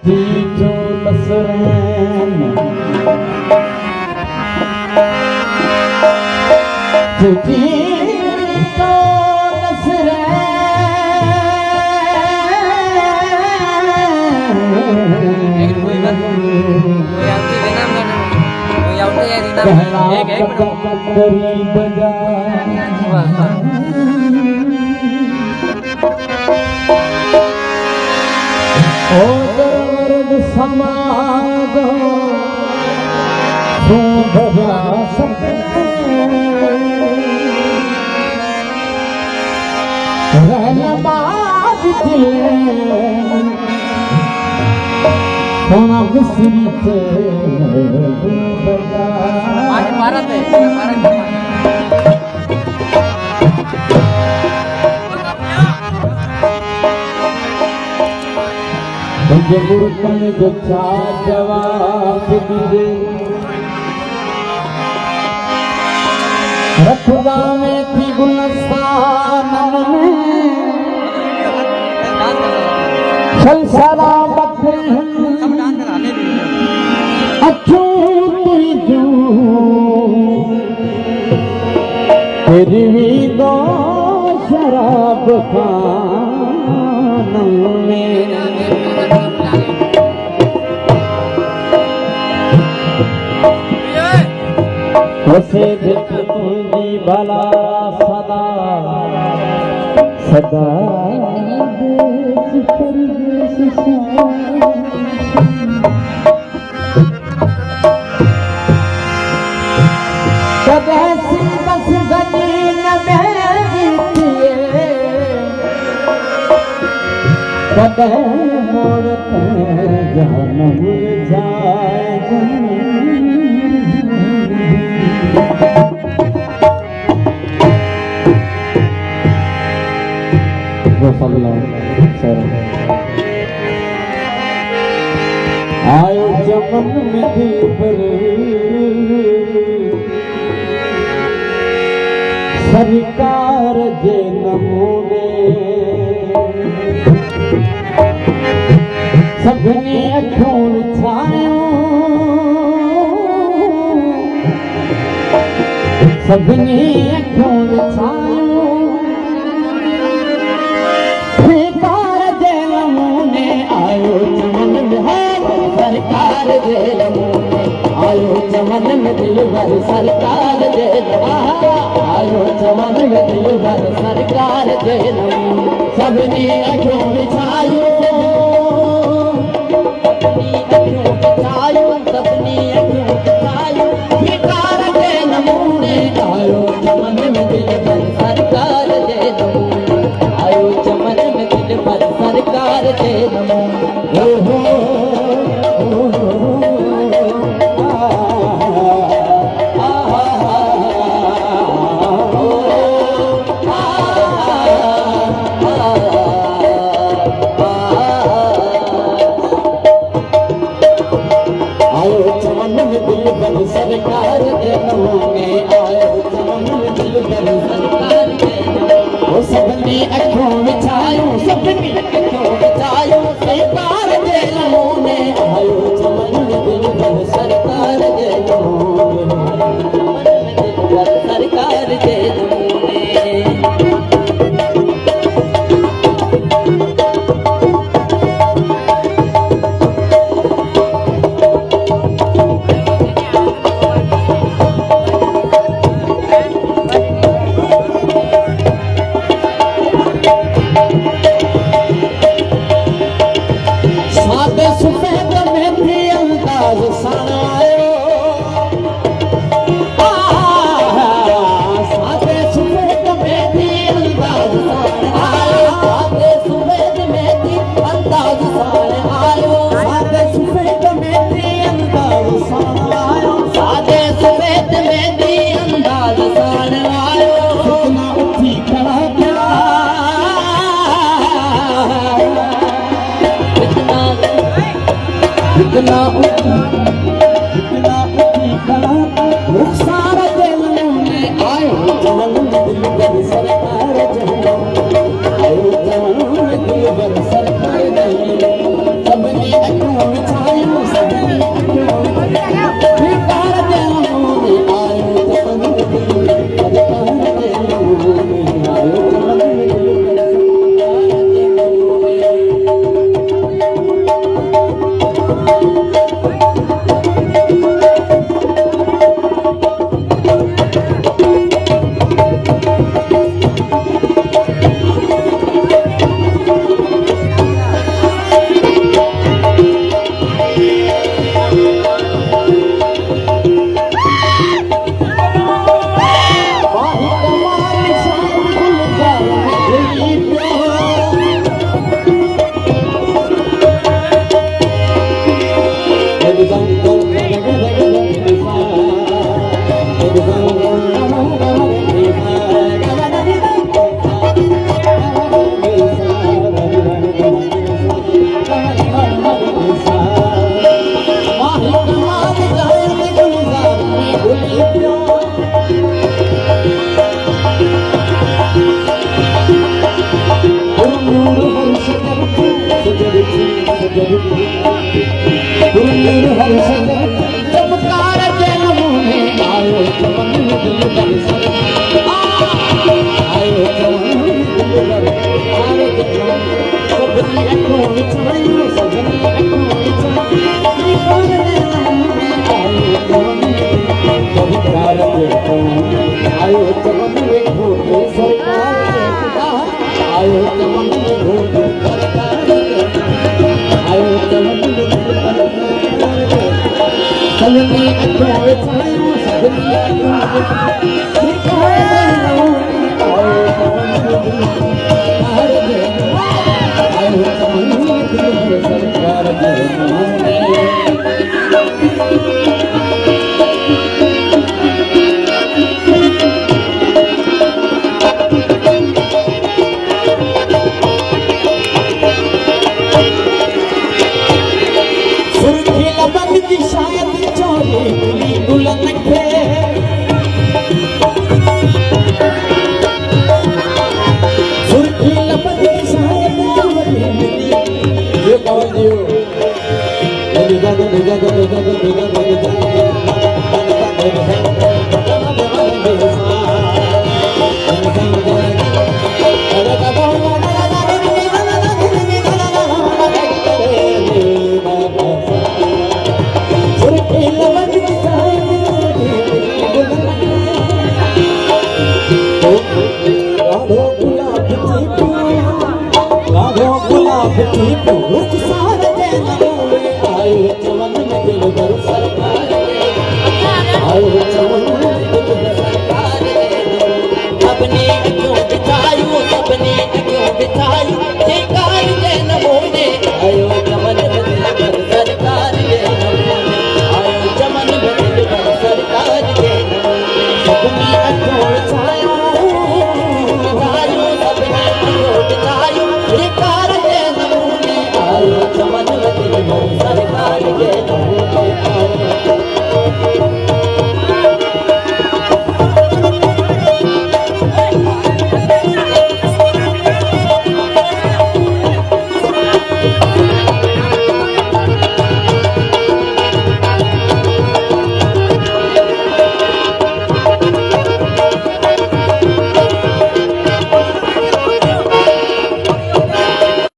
तीजो लसरैन तीजो दर्द समागो सुंदरा रहनबाज दिले सोना गुस्री चे भारत है गुरुकुल जो जवाब दे रखदा में थी गुलस्तान में सलसला बकरी अच्छू तुझू तेरी भी दो शराब खान में वसे तुझी भला सदा सदा कदैसी बस गली न बैठिए कदै मोड़ते जानम जाए आयो चमन में दिलबर सरकार जे नमूने सभिनी अखों छायो सभिनी अखों छायो आयो चमन में दिलबर सरकार दे आयो चमन में दिलबर सरकार दे सबनी अखों बिछायो सबनी अखों बिछायो सरकार दे नमूने आयो चमन में दिलबर सरकार दे आयो चमन में दिलबर सरकार दे सरकार दे नमूने आयो चमन में दिलबर सरकार दे वो सबनी अखों बिछायो सबनी अखों बिछायो सरकार दे नमूने आयो चमन में दिलबर सरकार दे नमूने दिलबर सरकार दे जितना रुखसार दिल में आयो चमन दिलबर सरकार आयो चमन दिलबर सरकार सबनी हर संग चमकार के नमूने आयो चमन दिल कर आयो चमन दिल कर सबनी अखों विच आयो सजनी अखों विच चमकार के नमूने आयो चमन चमकार के आयो चमन देखो सरकार आयो चमन देखो सरकार आयो चमन सबनी अखों विच आयो सबनी अखों विच आयो चमन सरकार के चमन